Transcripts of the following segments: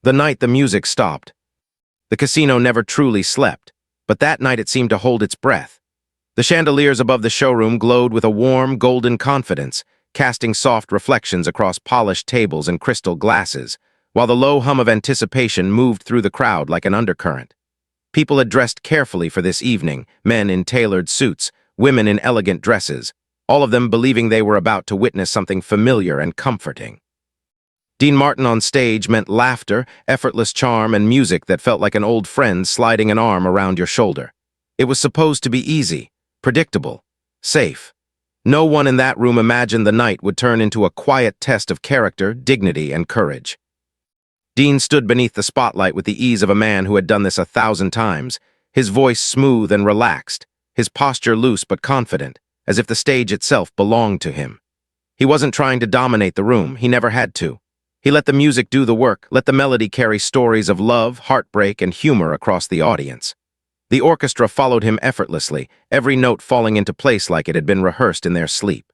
The night the music stopped. The casino never truly slept, but that night it seemed to hold its breath. The chandeliers above the showroom glowed with a warm, golden confidence, casting soft reflections across polished tables and crystal glasses, while the low hum of anticipation moved through the crowd like an undercurrent. People had dressed carefully for this evening, men in tailored suits, women in elegant dresses, all of them believing they were about to witness something familiar and comforting. Dean Martin on stage meant laughter, effortless charm, and music that felt like an old friend sliding an arm around your shoulder. It was supposed to be easy, predictable, safe. No one in that room imagined the night would turn into a quiet test of character, dignity, and courage. Dean stood beneath the spotlight with the ease of a man who had done this 1,000 times, his voice smooth and relaxed, his posture loose but confident, as if the stage itself belonged to him. He wasn't trying to dominate the room, he never had to. He let the music do the work, let the melody carry stories of love, heartbreak, and humor across the audience. The orchestra followed him effortlessly, every note falling into place like it had been rehearsed in their sleep.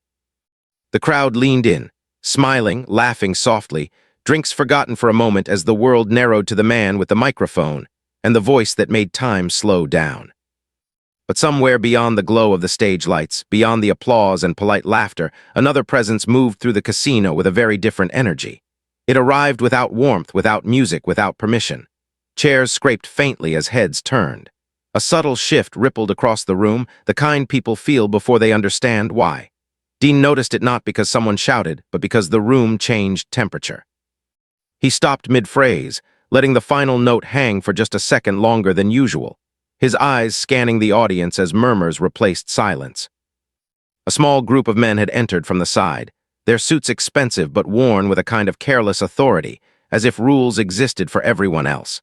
The crowd leaned in, smiling, laughing softly, drinks forgotten for a moment as the world narrowed to the man with the microphone and the voice that made time slow down. But somewhere beyond the glow of the stage lights, beyond the applause and polite laughter, another presence moved through the casino with a very different energy. It arrived without warmth, without music, without permission. Chairs scraped faintly as heads turned. A subtle shift rippled across the room, the kind people feel before they understand why. Dean noticed it not because someone shouted, but because the room changed temperature. He stopped mid-phrase, letting the final note hang for just a second longer than usual, his eyes scanning the audience as murmurs replaced silence. A small group of men had entered from the side, their suits expensive but worn with a kind of careless authority, as if rules existed for everyone else.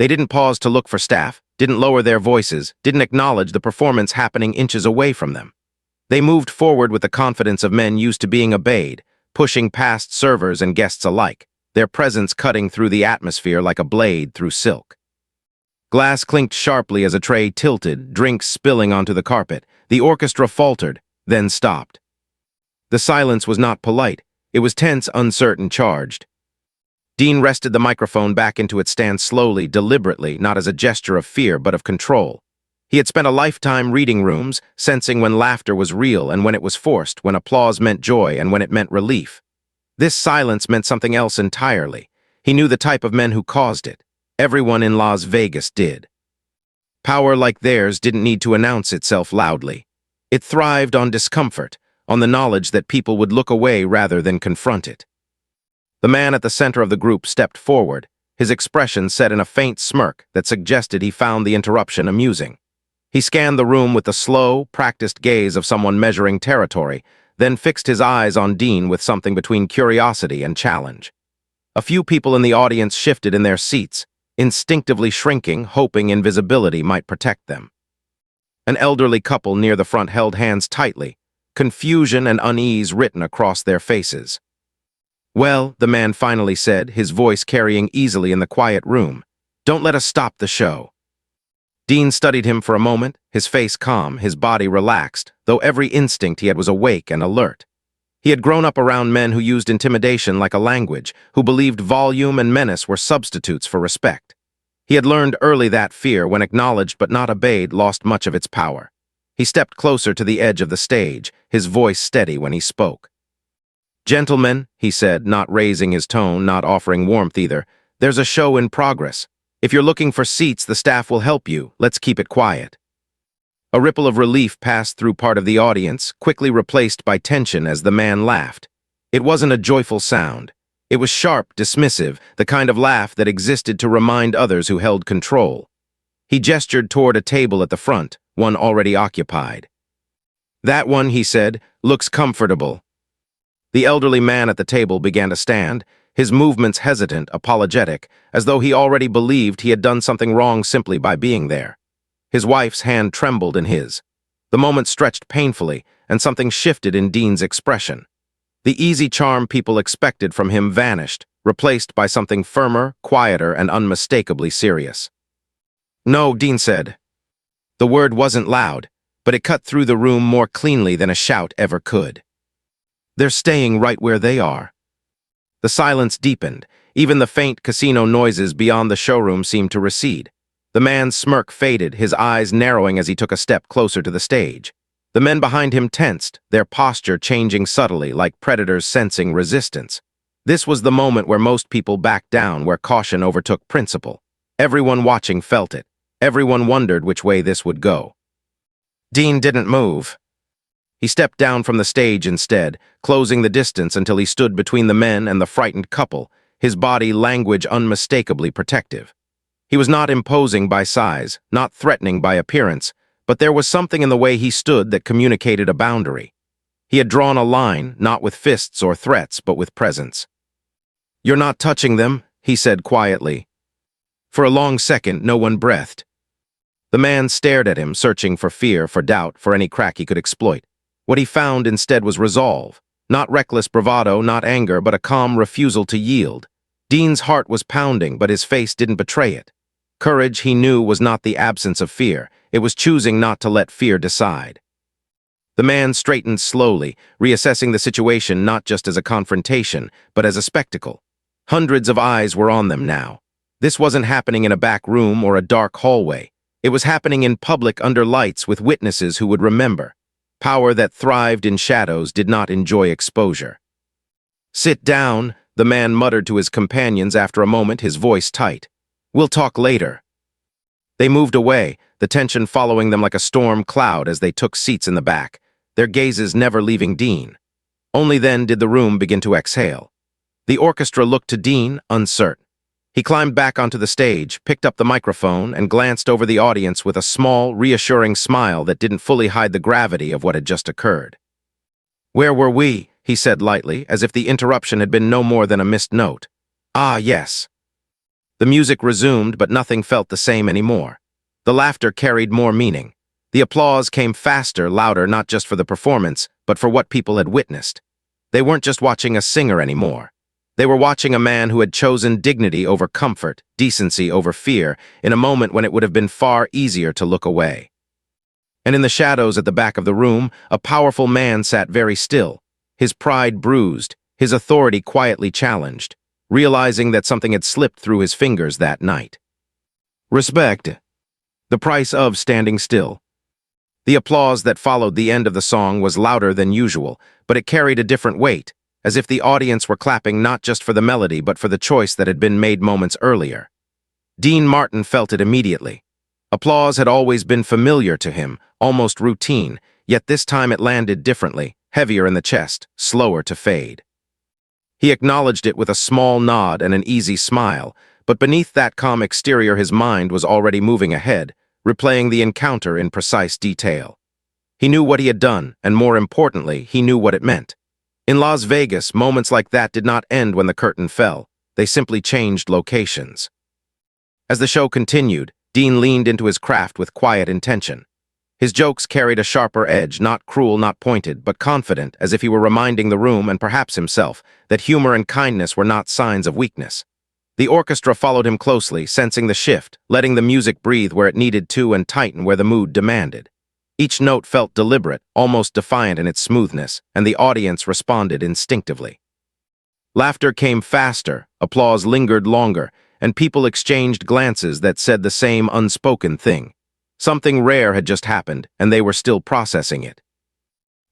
They didn't pause to look for staff, didn't lower their voices, didn't acknowledge the performance happening inches away from them. They moved forward with the confidence of men used to being obeyed, pushing past servers and guests alike, their presence cutting through the atmosphere like a blade through silk. Glass clinked sharply as a tray tilted, drinks spilling onto the carpet. The orchestra faltered, then stopped. The silence was not polite. It was tense, uncertain, charged. Dean rested the microphone back into its stand slowly, deliberately, not as a gesture of fear, but of control. He had spent a lifetime reading rooms, sensing when laughter was real and when it was forced, when applause meant joy and when it meant relief. This silence meant something else entirely. He knew the type of men who caused it. Everyone in Las Vegas did. Power like theirs didn't need to announce itself loudly. It thrived on discomfort, on the knowledge that people would look away rather than confront it. The man at the center of the group stepped forward, his expression set in a faint smirk that suggested he found the interruption amusing. He scanned the room with the slow, practiced gaze of someone measuring territory, then fixed his eyes on Dean with something between curiosity and challenge. A few people in the audience shifted in their seats, instinctively shrinking, hoping invisibility might protect them. An elderly couple near the front held hands tightly, confusion and unease written across their faces. "Well," the man finally said, his voice carrying easily in the quiet room, "don't let us stop the show." Dean studied him for a moment, his face calm, his body relaxed, though every instinct he had was awake and alert. He had grown up around men who used intimidation like a language, who believed volume and menace were substitutes for respect. He had learned early that fear, when acknowledged but not obeyed, lost much of its power. He stepped closer to the edge of the stage, his voice steady when he spoke. "Gentlemen," he said, not raising his tone, not offering warmth either, "there's a show in progress. If you're looking for seats, the staff will help you. Let's keep it quiet." A ripple of relief passed through part of the audience, quickly replaced by tension as the man laughed. It wasn't a joyful sound. It was sharp, dismissive, the kind of laugh that existed to remind others who held control. He gestured toward a table at the front, one already occupied. "That one," he said, "looks comfortable." The elderly man at the table began to stand, his movements hesitant, apologetic, as though he already believed he had done something wrong simply by being there. His wife's hand trembled in his. The moment stretched painfully, and something shifted in Dean's expression. The easy charm people expected from him vanished, replaced by something firmer, quieter, and unmistakably serious. "No," Dean said. The word wasn't loud, but it cut through the room more cleanly than a shout ever could. "They're staying right where they are." The silence deepened. Even the faint casino noises beyond the showroom seemed to recede. The man's smirk faded, his eyes narrowing as he took a step closer to the stage. The men behind him tensed, their posture changing subtly like predators sensing resistance. This was the moment where most people backed down, where caution overtook principle. Everyone watching felt it. Everyone wondered which way this would go. Dean didn't move. He stepped down from the stage instead, closing the distance until he stood between the men and the frightened couple, his body language unmistakably protective. He was not imposing by size, not threatening by appearance, but there was something in the way he stood that communicated a boundary. He had drawn a line, not with fists or threats, but with presence. "You're not touching them," he said quietly. For a long second, no one breathed. The man stared at him, searching for fear, for doubt, for any crack he could exploit. What he found instead was resolve. Not reckless bravado, not anger, but a calm refusal to yield. Dean's heart was pounding, but his face didn't betray it. Courage, he knew, was not the absence of fear. It was choosing not to let fear decide. The man straightened slowly, reassessing the situation not just as a confrontation, but as a spectacle. Hundreds of eyes were on them now. This wasn't happening in a back room or a dark hallway. It was happening in public under lights with witnesses who would remember. Power that thrived in shadows did not enjoy exposure. "Sit down," the man muttered to his companions after a moment, his voice tight. "We'll talk later." They moved away, the tension following them like a storm cloud as they took seats in the back, their gazes never leaving Dean. Only then did the room begin to exhale. The orchestra looked to Dean, uncertain. He climbed back onto the stage, picked up the microphone, and glanced over the audience with a small, reassuring smile that didn't fully hide the gravity of what had just occurred. "Where were we?" he said lightly, as if the interruption had been no more than a missed note. "Ah, yes." The music resumed, but nothing felt the same anymore. The laughter carried more meaning. The applause came faster, louder, not just for the performance, but for what people had witnessed. They weren't just watching a singer anymore. They were watching a man who had chosen dignity over comfort, decency over fear, in a moment when it would have been far easier to look away. And in the shadows at the back of the room, a powerful man sat very still, his pride bruised, his authority quietly challenged, realizing that something had slipped through his fingers that night. Respect. The price of standing still. The applause that followed the end of the song was louder than usual, but it carried a different weight, as if the audience were clapping not just for the melody but for the choice that had been made moments earlier. Dean Martin felt it immediately. Applause had always been familiar to him, almost routine, yet this time it landed differently, heavier in the chest, slower to fade. He acknowledged it with a small nod and an easy smile, but beneath that calm exterior his mind was already moving ahead, replaying the encounter in precise detail. He knew what he had done, and more importantly, he knew what it meant. In Las Vegas, moments like that did not end when the curtain fell. They simply changed locations. As the show continued, Dean leaned into his craft with quiet intention. His jokes carried a sharper edge, not cruel, not pointed, but confident, as if he were reminding the room, and perhaps himself, that humor and kindness were not signs of weakness. The orchestra followed him closely, sensing the shift, letting the music breathe where it needed to and tighten where the mood demanded. Each note felt deliberate, almost defiant in its smoothness, and the audience responded instinctively. Laughter came faster, applause lingered longer, and people exchanged glances that said the same unspoken thing. Something rare had just happened, and they were still processing it.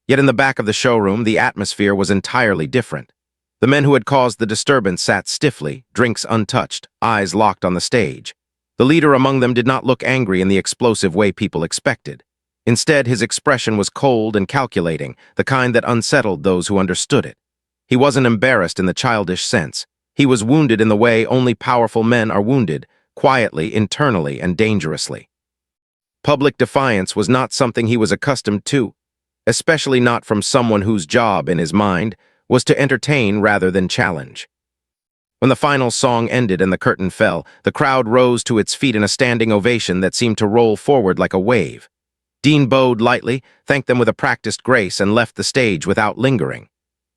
Yet in the back of the showroom, the atmosphere was entirely different. The men who had caused the disturbance sat stiffly, drinks untouched, eyes locked on the stage. The leader among them did not look angry in the explosive way people expected. Instead, his expression was cold and calculating, the kind that unsettled those who understood it. He wasn't embarrassed in the childish sense. He was wounded in the way only powerful men are wounded, quietly, internally, and dangerously. Public defiance was not something he was accustomed to, especially not from someone whose job, in his mind, was to entertain rather than challenge. When the final song ended and the curtain fell, the crowd rose to its feet in a standing ovation that seemed to roll forward like a wave. Dean bowed lightly, thanked them with a practiced grace, and left the stage without lingering.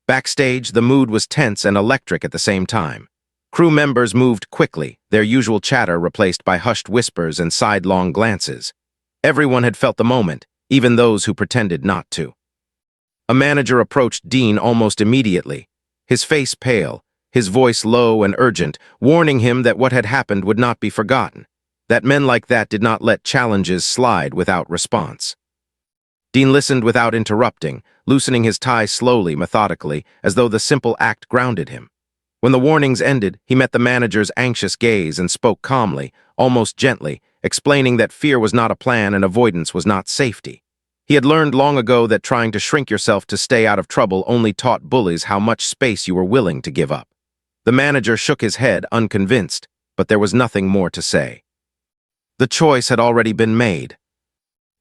Backstage, the mood was tense and electric at the same time. Crew members moved quickly, their usual chatter replaced by hushed whispers and sidelong glances. Everyone had felt the moment, even those who pretended not to. A manager approached Dean almost immediately, his face pale, his voice low and urgent, warning him that what had happened would not be forgotten, that men like that did not let challenges slide without response. Dean listened without interrupting, loosening his tie slowly, methodically, as though the simple act grounded him. When the warnings ended, he met the manager's anxious gaze and spoke calmly, almost gently, explaining that fear was not a plan and avoidance was not safety. He had learned long ago that trying to shrink yourself to stay out of trouble only taught bullies how much space you were willing to give up. The manager shook his head, unconvinced, but there was nothing more to say. The choice had already been made.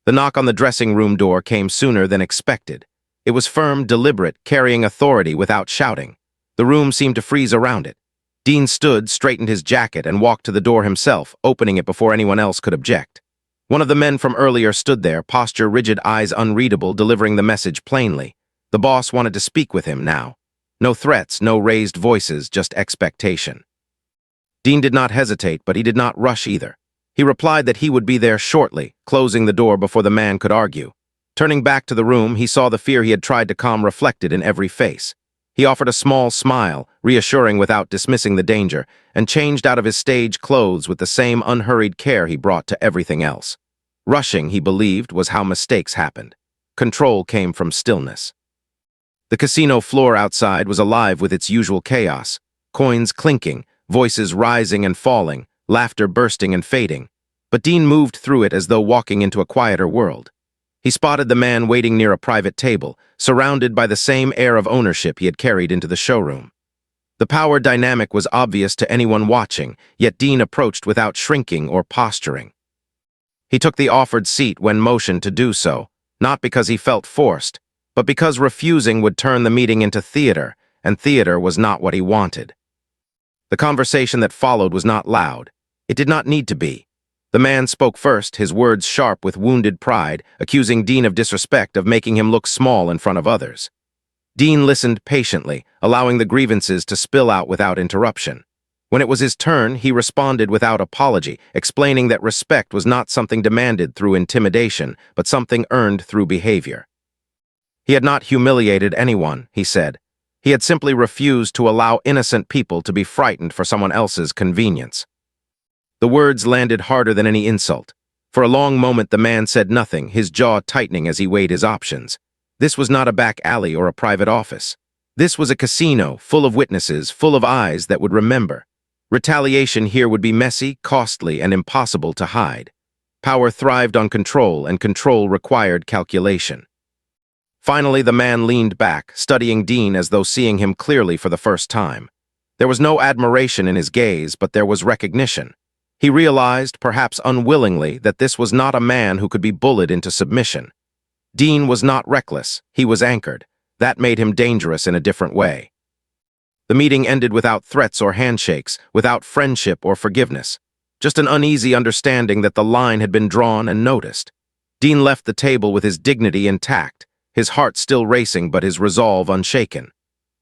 The knock on the dressing room door came sooner than expected. It was firm, deliberate, carrying authority without shouting. The room seemed to freeze around it. Dean stood, straightened his jacket, and walked to the door himself, opening it before anyone else could object. One of the men from earlier stood there, posture rigid, eyes unreadable, delivering the message plainly. The boss wanted to speak with him now. No threats, no raised voices, just expectation. Dean did not hesitate, but he did not rush either. He replied that he would be there shortly, closing the door before the man could argue. Turning back to the room, he saw the fear he had tried to calm reflected in every face. He offered a small smile, reassuring without dismissing the danger, and changed out of his stage clothes with the same unhurried care he brought to everything else. Rushing, he believed, was how mistakes happened. Control came from stillness. The casino floor outside was alive with its usual chaos, coins clinking, voices rising and falling, laughter bursting and fading. But Dean moved through it as though walking into a quieter world. He spotted the man waiting near a private table, surrounded by the same air of ownership he had carried into the showroom. The power dynamic was obvious to anyone watching, yet Dean approached without shrinking or posturing. He took the offered seat when motioned to do so, not because he felt forced, but because refusing would turn the meeting into theater, and theater was not what he wanted. The conversation that followed was not loud. It did not need to be. The man spoke first, his words sharp with wounded pride, accusing Dean of disrespect, of making him look small in front of others. Dean listened patiently, allowing the grievances to spill out without interruption. When it was his turn, he responded without apology, explaining that respect was not something demanded through intimidation, but something earned through behavior. He had not humiliated anyone, he said. He had simply refused to allow innocent people to be frightened for someone else's convenience. The words landed harder than any insult. For a long moment the man said nothing, his jaw tightening as he weighed his options. This was not a back alley or a private office. This was a casino, full of witnesses, full of eyes that would remember. Retaliation here would be messy, costly, and impossible to hide. Power thrived on control, and control required calculation. Finally, the man leaned back, studying Dean as though seeing him clearly for the first time. There was no admiration in his gaze, but there was recognition. He realized, perhaps unwillingly, that this was not a man who could be bullied into submission. Dean was not reckless, he was anchored. That made him dangerous in a different way. The meeting ended without threats or handshakes, without friendship or forgiveness. Just an uneasy understanding that the line had been drawn and noticed. Dean left the table with his dignity intact, his heart still racing but his resolve unshaken.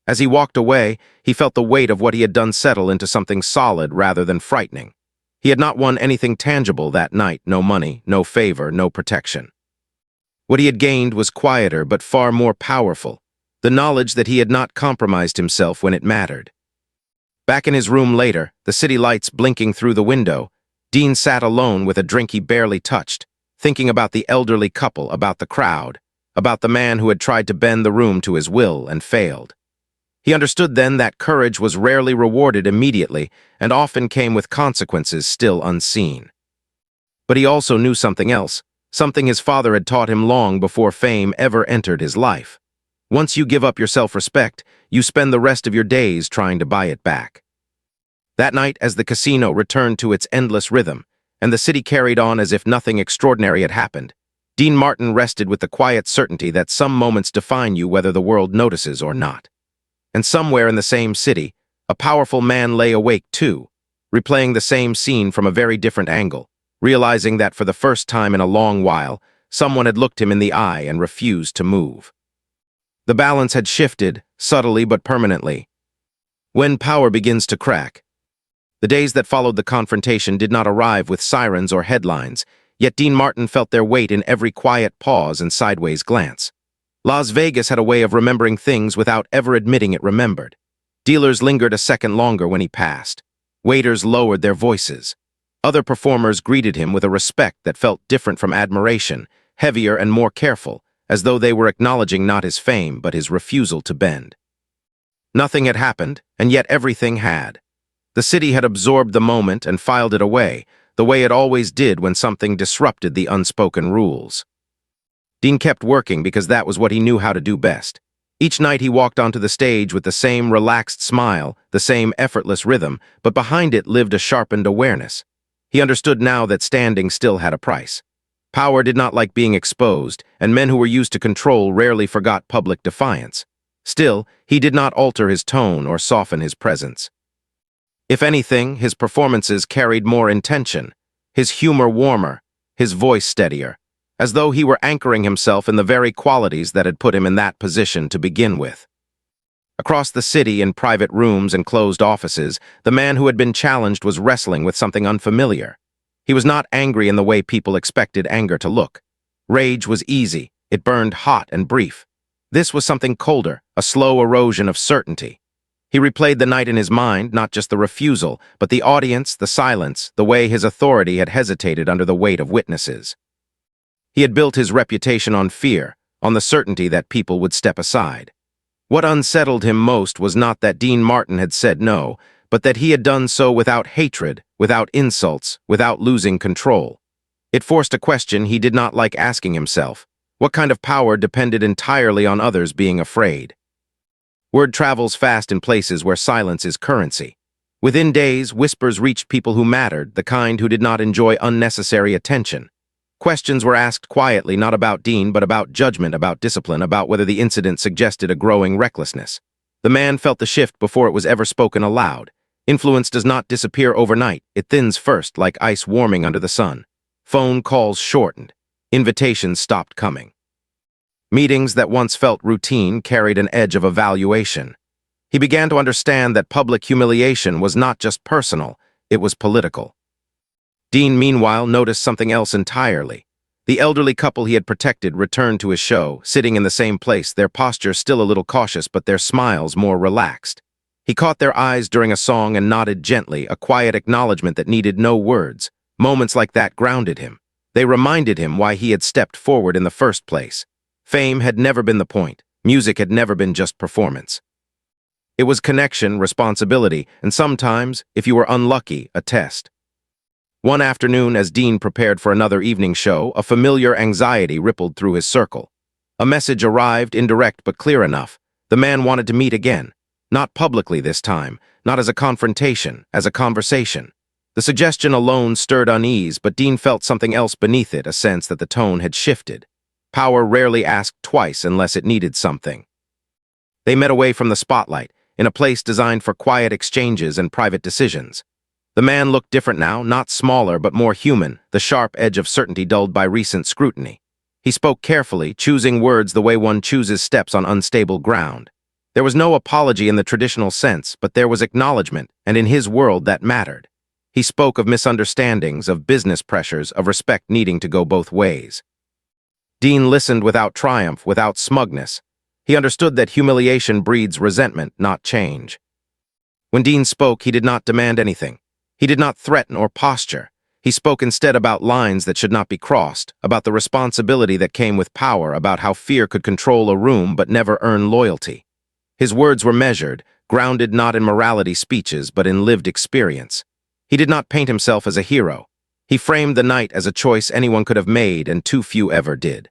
As he walked away, he felt the weight of what he had done settle into something solid rather than frightening. He had not won anything tangible that night, no money, no favor, no protection. What he had gained was quieter but far more powerful, the knowledge that he had not compromised himself when it mattered. Back in his room later, the city lights blinking through the window, Dean sat alone with a drink he barely touched, thinking about the elderly couple, about the crowd, about the man who had tried to bend the room to his will and failed. He understood then that courage was rarely rewarded immediately and often came with consequences still unseen. But he also knew something else, something his father had taught him long before fame ever entered his life. Once you give up your self-respect, you spend the rest of your days trying to buy it back. That night, as the casino returned to its endless rhythm, and the city carried on as if nothing extraordinary had happened, Dean Martin rested with the quiet certainty that some moments define you whether the world notices or not. And somewhere in the same city, a powerful man lay awake too, replaying the same scene from a very different angle, realizing that for the first time in a long while, someone had looked him in the eye and refused to move. The balance had shifted, subtly but permanently. When power begins to crack. The days that followed the confrontation did not arrive with sirens or headlines, yet Dean Martin felt their weight in every quiet pause and sideways glance. Las Vegas had a way of remembering things without ever admitting it remembered. Dealers lingered a second longer when he passed. Waiters lowered their voices. Other performers greeted him with a respect that felt different from admiration, heavier and more careful, as though they were acknowledging not his fame but his refusal to bend. Nothing had happened, and yet everything had. The city had absorbed the moment and filed it away, the way it always did when something disrupted the unspoken rules. Dean kept working because that was what he knew how to do best. Each night he walked onto the stage with the same relaxed smile, the same effortless rhythm, but behind it lived a sharpened awareness. He understood now that standing still had a price. Power did not like being exposed, and men who were used to control rarely forgot public defiance. Still, he did not alter his tone or soften his presence. If anything, his performances carried more intention, his humor warmer, his voice steadier, as though he were anchoring himself in the very qualities that had put him in that position to begin with. Across the city, in private rooms and closed offices, the man who had been challenged was wrestling with something unfamiliar. He was not angry in the way people expected anger to look. Rage was easy, it burned hot and brief. This was something colder, a slow erosion of certainty. He replayed the night in his mind, not just the refusal, but the audience, the silence, the way his authority had hesitated under the weight of witnesses. He had built his reputation on fear, on the certainty that people would step aside. What unsettled him most was not that Dean Martin had said no, but that he had done so without hatred, without insults, without losing control. It forced a question he did not like asking himself. What kind of power depended entirely on others being afraid? Word travels fast in places where silence is currency. Within days, whispers reached people who mattered, the kind who did not enjoy unnecessary attention. Questions were asked quietly, not about Dean, but about judgment, about discipline, about whether the incident suggested a growing recklessness. The man felt the shift before it was ever spoken aloud. Influence does not disappear overnight. It thins first, like ice warming under the sun. Phone calls shortened. Invitations stopped coming. Meetings that once felt routine carried an edge of evaluation. He began to understand that public humiliation was not just personal, it was political. Dean, meanwhile, noticed something else entirely. The elderly couple he had protected returned to his show, sitting in the same place, their posture still a little cautious but their smiles more relaxed. He caught their eyes during a song and nodded gently, a quiet acknowledgement that needed no words. Moments like that grounded him. They reminded him why he had stepped forward in the first place. Fame had never been the point. Music had never been just performance. It was connection, responsibility, and sometimes, if you were unlucky, a test. One afternoon, as Dean prepared for another evening show, a familiar anxiety rippled through his circle. A message arrived, indirect but clear enough. The man wanted to meet again. Not publicly this time, not as a confrontation, as a conversation. The suggestion alone stirred unease, but Dean felt something else beneath it, a sense that the tone had shifted. Power rarely asked twice unless it needed something. They met away from the spotlight, in a place designed for quiet exchanges and private decisions. The man looked different now, not smaller but more human, the sharp edge of certainty dulled by recent scrutiny. He spoke carefully, choosing words the way one chooses steps on unstable ground. There was no apology in the traditional sense, but there was acknowledgement, and in his world that mattered. He spoke of misunderstandings, of business pressures, of respect needing to go both ways. Dean listened without triumph, without smugness. He understood that humiliation breeds resentment, not change. When Dean spoke, he did not demand anything. He did not threaten or posture. He spoke instead about lines that should not be crossed, about the responsibility that came with power, about how fear could control a room but never earn loyalty. His words were measured, grounded not in morality speeches but in lived experience. He did not paint himself as a hero. He framed the night as a choice anyone could have made and too few ever did.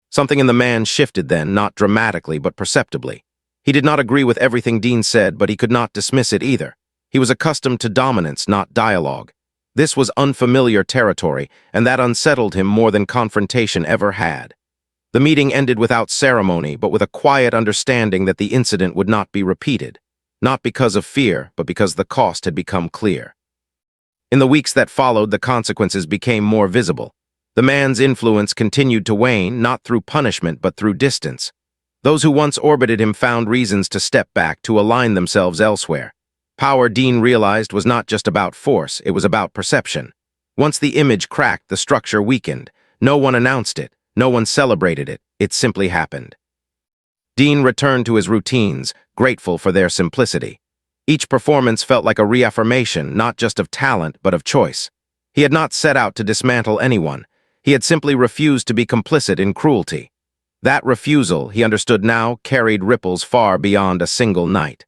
Something in the man shifted then, not dramatically but perceptibly. He did not agree with everything Dean said, but he could not dismiss it either. He was accustomed to dominance, not dialogue. This was unfamiliar territory, and that unsettled him more than confrontation ever had. The meeting ended without ceremony, but with a quiet understanding that the incident would not be repeated. Not because of fear, but because the cost had become clear. In the weeks that followed, the consequences became more visible. The man's influence continued to wane, not through punishment, but through distance. Those who once orbited him found reasons to step back, to align themselves elsewhere. Power, Dean realized, was not just about force, it was about perception. Once the image cracked, the structure weakened. No one announced it, no one celebrated it, it simply happened. Dean returned to his routines, grateful for their simplicity. Each performance felt like a reaffirmation, not just of talent, but of choice. He had not set out to dismantle anyone. He had simply refused to be complicit in cruelty. That refusal, he understood now, carried ripples far beyond a single night.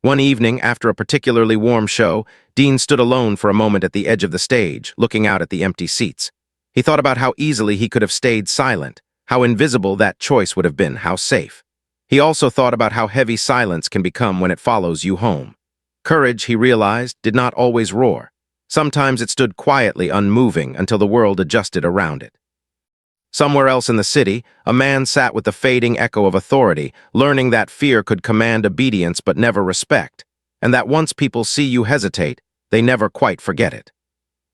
One evening, after a particularly warm show, Dean stood alone for a moment at the edge of the stage, looking out at the empty seats. He thought about how easily he could have stayed silent, how invisible that choice would have been, how safe. He also thought about how heavy silence can become when it follows you home. Courage, he realized, did not always roar. Sometimes it stood quietly unmoving until the world adjusted around it. Somewhere else in the city, a man sat with the fading echo of authority, learning that fear could command obedience but never respect, and that once people see you hesitate, they never quite forget it.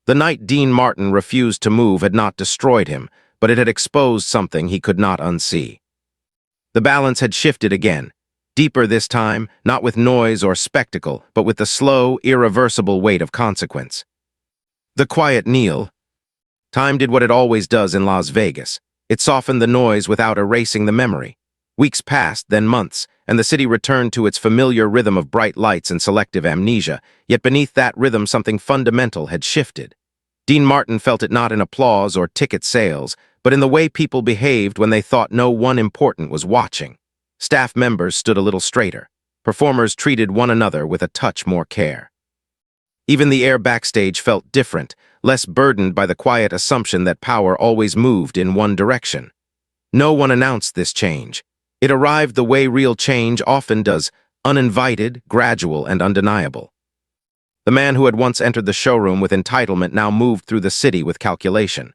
The night Dean Martin refused to move had not destroyed him, but it had exposed something he could not unsee. The balance had shifted again, deeper this time, not with noise or spectacle, but with the slow, irreversible weight of consequence. The quiet kneel. Time did what it always does in Las Vegas. It softened the noise without erasing the memory. Weeks passed, then months, and the city returned to its familiar rhythm of bright lights and selective amnesia, yet beneath that rhythm something fundamental had shifted. Dean Martin felt it not in applause or ticket sales, but in the way people behaved when they thought no one important was watching. Staff members stood a little straighter. Performers treated one another with a touch more care. Even the air backstage felt different, less burdened by the quiet assumption that power always moved in one direction. No one announced this change. It arrived the way real change often does, uninvited, gradual, and undeniable. The man who had once entered the showroom with entitlement now moved through the city with calculation.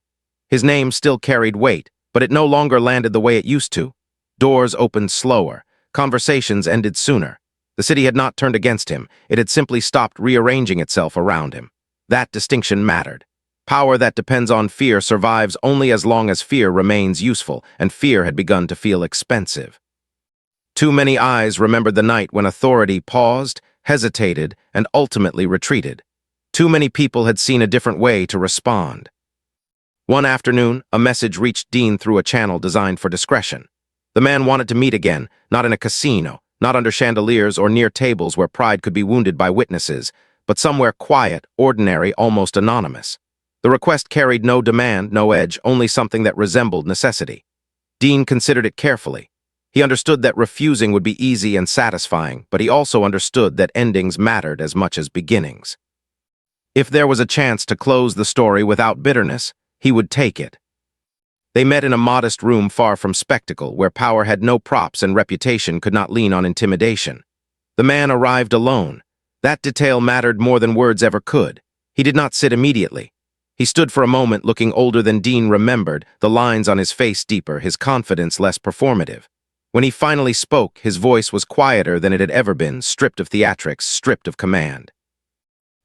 His name still carried weight, but it no longer landed the way it used to. Doors opened slower. Conversations ended sooner. The city had not turned against him. It had simply stopped rearranging itself around him. That distinction mattered. Power that depends on fear survives only as long as fear remains useful, and fear had begun to feel expensive. Too many eyes remembered the night when authority paused, hesitated, and ultimately retreated. Too many people had seen a different way to respond. One afternoon, a message reached Dean through a channel designed for discretion. The man wanted to meet again, not in a casino, not under chandeliers or near tables where pride could be wounded by witnesses, but somewhere quiet, ordinary, almost anonymous. The request carried no demand, no edge, only something that resembled necessity. Dean considered it carefully. He understood that refusing would be easy and satisfying, but he also understood that endings mattered as much as beginnings. If there was a chance to close the story without bitterness, he would take it. They met in a modest room far from spectacle, where power had no props and reputation could not lean on intimidation. The man arrived alone. That detail mattered more than words ever could. He did not sit immediately. He stood for a moment, looking older than Dean remembered, the lines on his face deeper, his confidence less performative. When he finally spoke, his voice was quieter than it had ever been, stripped of theatrics, stripped of command.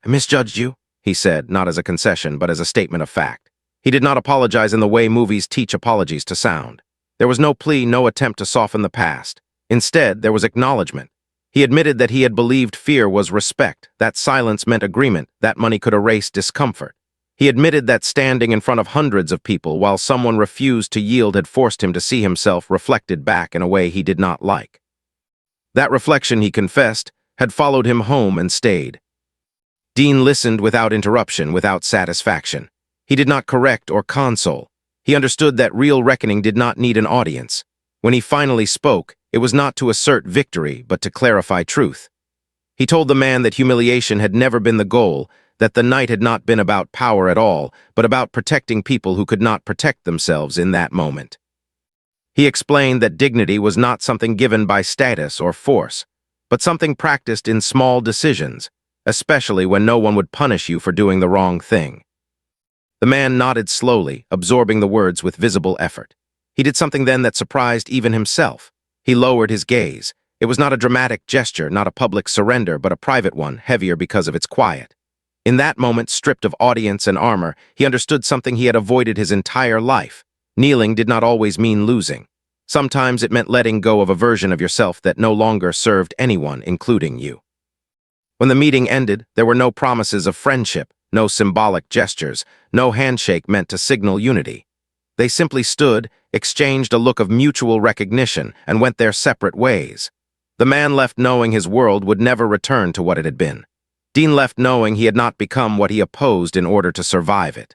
"I misjudged you," he said, not as a concession, but as a statement of fact. He did not apologize in the way movies teach apologies to sound. There was no plea, no attempt to soften the past. Instead, there was acknowledgement. He admitted that he had believed fear was respect, that silence meant agreement, that money could erase discomfort. He admitted that standing in front of hundreds of people while someone refused to yield had forced him to see himself reflected back in a way he did not like. That reflection, he confessed, had followed him home and stayed. Dean listened without interruption, without satisfaction. He did not correct or console. He understood that real reckoning did not need an audience. When he finally spoke, it was not to assert victory, but to clarify truth. He told the man that humiliation had never been the goal, that the night had not been about power at all, but about protecting people who could not protect themselves in that moment. He explained that dignity was not something given by status or force, but something practiced in small decisions, especially when no one would punish you for doing the wrong thing. The man nodded slowly, absorbing the words with visible effort. He did something then that surprised even himself. He lowered his gaze. It was not a dramatic gesture, not a public surrender, but a private one, heavier because of its quiet. In that moment, stripped of audience and armor, he understood something he had avoided his entire life. Kneeling did not always mean losing. Sometimes it meant letting go of a version of yourself that no longer served anyone, including you. When the meeting ended, there were no promises of friendship, no symbolic gestures, no handshake meant to signal unity. They simply stood, exchanged a look of mutual recognition, and went their separate ways. The man left knowing his world would never return to what it had been. Dean left knowing he had not become what he opposed in order to survive it.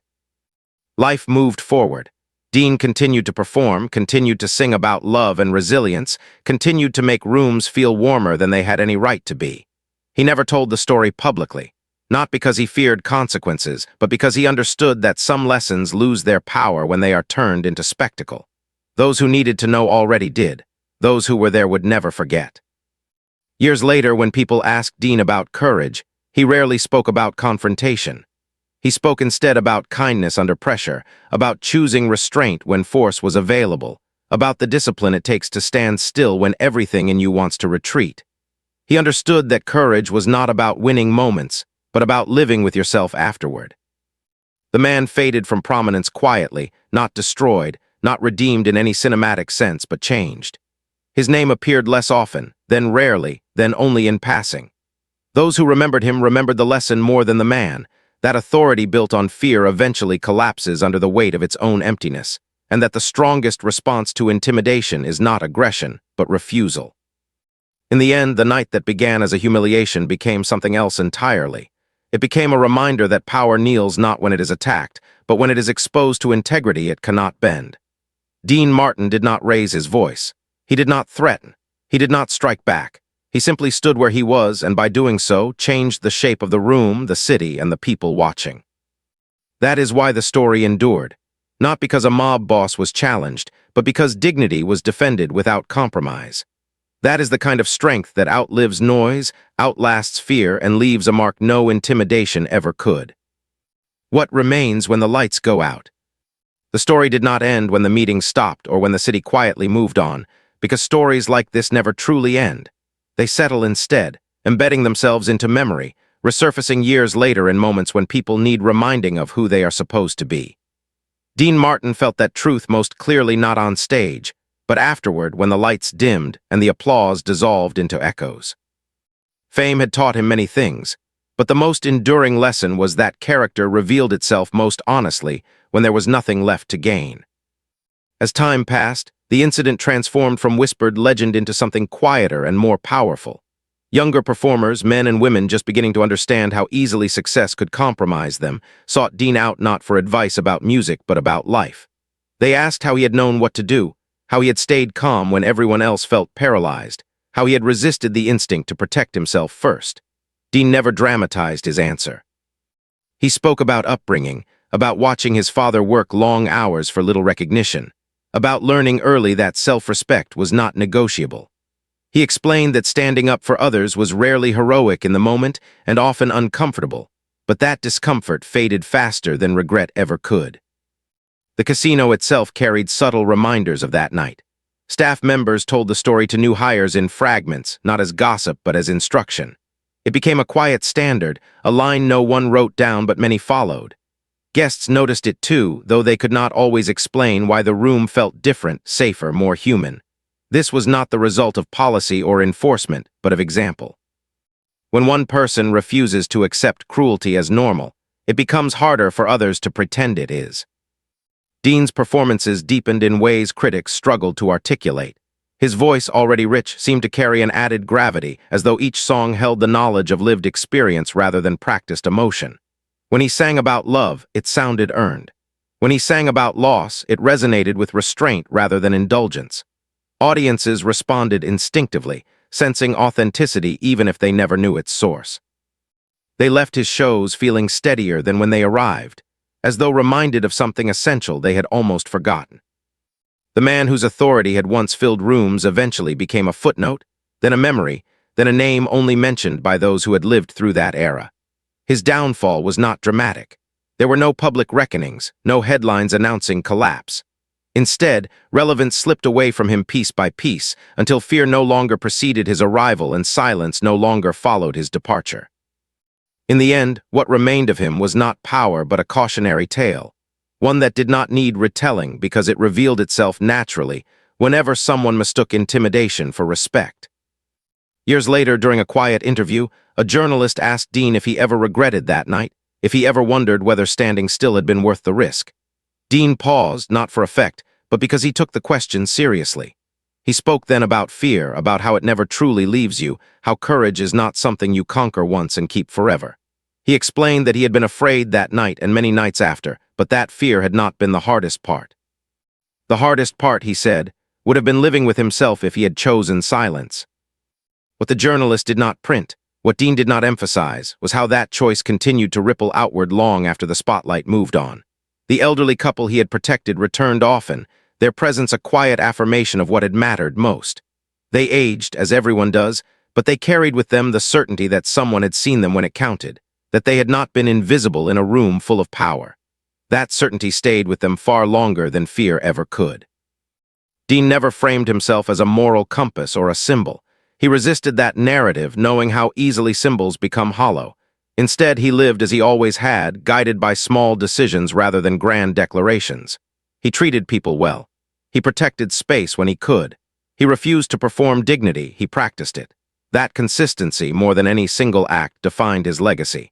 Life moved forward. Dean continued to perform, continued to sing about love and resilience, continued to make rooms feel warmer than they had any right to be. He never told the story publicly, not because he feared consequences, but because he understood that some lessons lose their power when they are turned into spectacle. Those who needed to know already did. Those who were there would never forget. Years later, when people asked Dean about courage, he rarely spoke about confrontation. He spoke instead about kindness under pressure, about choosing restraint when force was available, about the discipline it takes to stand still when everything in you wants to retreat. He understood that courage was not about winning moments, but about living with yourself afterward. The man faded from prominence quietly, not destroyed, not redeemed in any cinematic sense, but changed. His name appeared less often, then rarely, then only in passing. Those who remembered him remembered the lesson more than the man. That authority built on fear eventually collapses under the weight of its own emptiness, and that the strongest response to intimidation is not aggression, but refusal. In the end, the night that began as a humiliation became something else entirely. It became a reminder that power kneels not when it is attacked, but when it is exposed to integrity it cannot bend. Dean Martin did not raise his voice. He did not threaten. He did not strike back. He simply stood where he was, and by doing so, changed the shape of the room, the city, and the people watching. That is why the story endured. Not because a mob boss was challenged, but because dignity was defended without compromise. That is the kind of strength that outlives noise, outlasts fear, and leaves a mark no intimidation ever could. What remains when the lights go out? The story did not end when the meeting stopped or when the city quietly moved on, because stories like this never truly end. They settle instead, embedding themselves into memory, resurfacing years later in moments when people need reminding of who they are supposed to be. Dean Martin felt that truth most clearly not on stage, but afterward when the lights dimmed and the applause dissolved into echoes. Fame had taught him many things, but the most enduring lesson was that character revealed itself most honestly when there was nothing left to gain. As time passed, the incident transformed from whispered legend into something quieter and more powerful. Younger performers, men and women just beginning to understand how easily success could compromise them, sought Dean out not for advice about music but about life. They asked how he had known what to do, how he had stayed calm when everyone else felt paralyzed, how he had resisted the instinct to protect himself first. Dean never dramatized his answer. He spoke about upbringing, about watching his father work long hours for little recognition, about learning early that self-respect was not negotiable. He explained that standing up for others was rarely heroic in the moment and often uncomfortable, but that discomfort faded faster than regret ever could. The casino itself carried subtle reminders of that night. Staff members told the story to new hires in fragments, not as gossip but as instruction. It became a quiet standard, a line no one wrote down but many followed. Guests noticed it too, though they could not always explain why the room felt different, safer, more human. This was not the result of policy or enforcement, but of example. When one person refuses to accept cruelty as normal, it becomes harder for others to pretend it is. Dean's performances deepened in ways critics struggled to articulate. His voice, already rich, seemed to carry an added gravity, as though each song held the knowledge of lived experience rather than practiced emotion. When he sang about love, it sounded earned. When he sang about loss, it resonated with restraint rather than indulgence. Audiences responded instinctively, sensing authenticity even if they never knew its source. They left his shows feeling steadier than when they arrived, as though reminded of something essential they had almost forgotten. The man whose authority had once filled rooms eventually became a footnote, then a memory, then a name only mentioned by those who had lived through that era. His downfall was not dramatic. There were no public reckonings, no headlines announcing collapse. Instead, relevance slipped away from him piece by piece until fear no longer preceded his arrival and silence no longer followed his departure. In the end, what remained of him was not power but a cautionary tale, one that did not need retelling because it revealed itself naturally whenever someone mistook intimidation for respect. Years later, during a quiet interview, a journalist asked Dean if he ever regretted that night, if he ever wondered whether standing still had been worth the risk. Dean paused, not for effect, but because he took the question seriously. He spoke then about fear, about how it never truly leaves you, how courage is not something you conquer once and keep forever. He explained that he had been afraid that night and many nights after, but that fear had not been the hardest part. The hardest part, he said, would have been living with himself if he had chosen silence. What the journalist did not print, what Dean did not emphasize, was how that choice continued to ripple outward long after the spotlight moved on. The elderly couple he had protected returned often, their presence a quiet affirmation of what had mattered most. They aged, as everyone does, but they carried with them the certainty that someone had seen them when it counted, that they had not been invisible in a room full of power. That certainty stayed with them far longer than fear ever could. Dean never framed himself as a moral compass or a symbol. He resisted that narrative, knowing how easily symbols become hollow. Instead, he lived as he always had, guided by small decisions rather than grand declarations. He treated people well. He protected space when he could. He refused to perform dignity, he practiced it. That consistency, more than any single act, defined his legacy.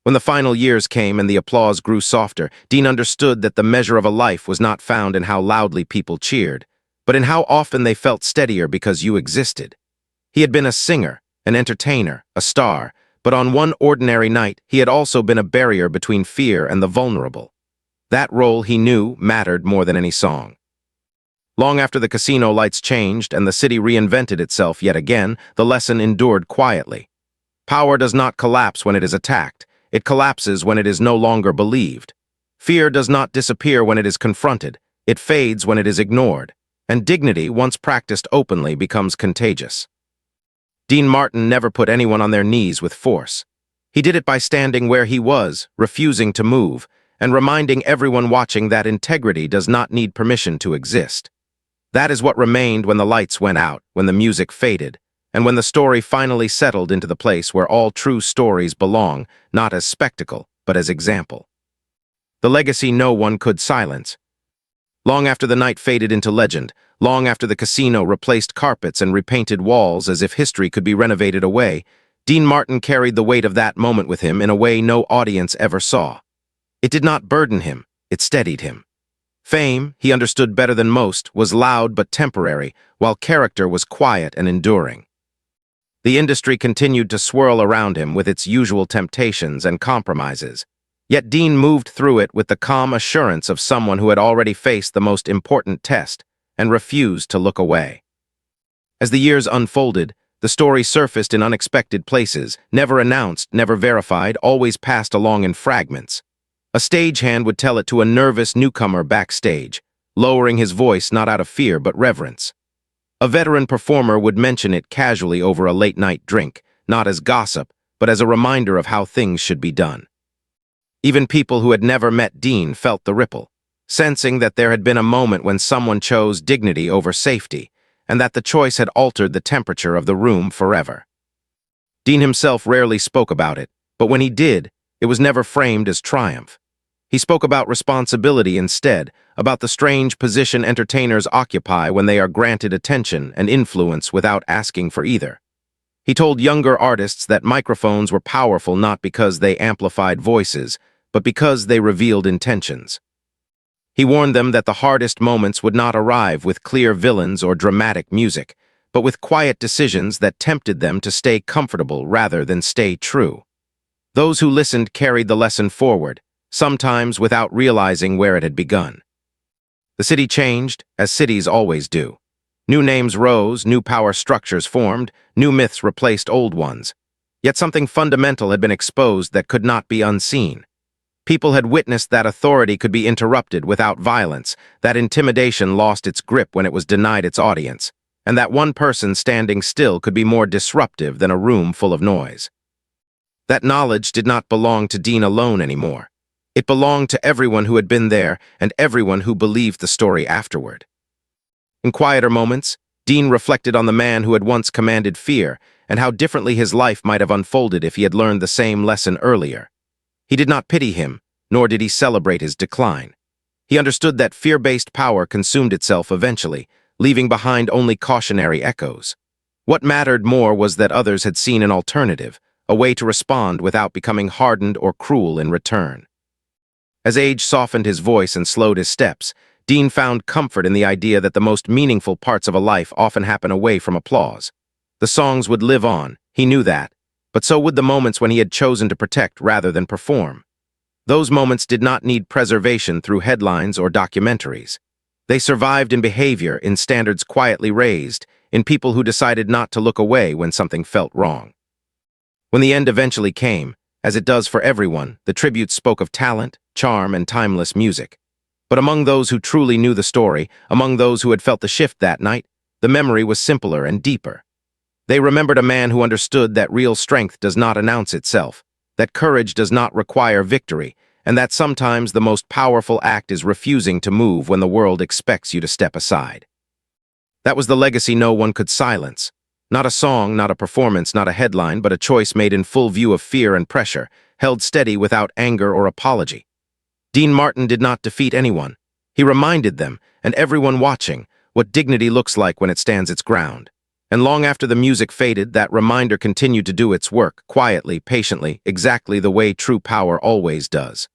When the final years came and the applause grew softer, Dean understood that the measure of a life was not found in how loudly people cheered, but in how often they felt steadier because you existed. He had been a singer, an entertainer, a star, but on one ordinary night, he had also been a barrier between fear and the vulnerable. That role, he knew, mattered more than any song. Long after the casino lights changed and the city reinvented itself yet again, the lesson endured quietly. Power does not collapse when it is attacked. It collapses when it is no longer believed. Fear does not disappear when it is confronted. It fades when it is ignored. And dignity, once practiced openly, becomes contagious. Dean Martin never put anyone on their knees with force. He did it by standing where he was, refusing to move, and reminding everyone watching that integrity does not need permission to exist. That is what remained when the lights went out, when the music faded, and when the story finally settled into the place where all true stories belong, not as spectacle, but as example. The legacy no one could silence. Long after the night faded into legend, long after the casino replaced carpets and repainted walls as if history could be renovated away, Dean Martin carried the weight of that moment with him in a way no audience ever saw. It did not burden him, it steadied him. Fame, he understood better than most, was loud but temporary, while character was quiet and enduring. The industry continued to swirl around him with its usual temptations and compromises. Yet Dean moved through it with the calm assurance of someone who had already faced the most important test and refused to look away. As the years unfolded, the story surfaced in unexpected places, never announced, never verified, always passed along in fragments. A stagehand would tell it to a nervous newcomer backstage, lowering his voice not out of fear but reverence. A veteran performer would mention it casually over a late-night drink, not as gossip, but as a reminder of how things should be done. Even people who had never met Dean felt the ripple, sensing that there had been a moment when someone chose dignity over safety, and that the choice had altered the temperature of the room forever. Dean himself rarely spoke about it, but when he did, it was never framed as triumph. He spoke about responsibility instead, about the strange position entertainers occupy when they are granted attention and influence without asking for either. He told younger artists that microphones were powerful not because they amplified voices, but because they revealed intentions. He warned them that the hardest moments would not arrive with clear villains or dramatic music, but with quiet decisions that tempted them to stay comfortable rather than stay true. Those who listened carried the lesson forward, sometimes without realizing where it had begun. The city changed, as cities always do. New names rose, new power structures formed, new myths replaced old ones. Yet something fundamental had been exposed that could not be unseen. People had witnessed that authority could be interrupted without violence, that intimidation lost its grip when it was denied its audience, and that one person standing still could be more disruptive than a room full of noise. That knowledge did not belong to Dean alone anymore. It belonged to everyone who had been there and everyone who believed the story afterward. In quieter moments, Dean reflected on the man who had once commanded fear and how differently his life might have unfolded if he had learned the same lesson earlier. He did not pity him, nor did he celebrate his decline. He understood that fear-based power consumed itself eventually, leaving behind only cautionary echoes. What mattered more was that others had seen an alternative, a way to respond without becoming hardened or cruel in return. As age softened his voice and slowed his steps, Dean found comfort in the idea that the most meaningful parts of a life often happen away from applause. The songs would live on, he knew that, but so would the moments when he had chosen to protect rather than perform. Those moments did not need preservation through headlines or documentaries. They survived in behavior, in standards quietly raised, in people who decided not to look away when something felt wrong. When the end eventually came, as it does for everyone, the tributes spoke of talent, charm, and timeless music. But among those who truly knew the story, among those who had felt the shift that night, the memory was simpler and deeper. They remembered a man who understood that real strength does not announce itself, that courage does not require victory, and that sometimes the most powerful act is refusing to move when the world expects you to step aside. That was the legacy no one could silence. Not a song, not a performance, not a headline, but a choice made in full view of fear and pressure, held steady without anger or apology. Dean Martin did not defeat anyone. He reminded them, and everyone watching, what dignity looks like when it stands its ground. And long after the music faded, that reminder continued to do its work, quietly, patiently, exactly the way true power always does.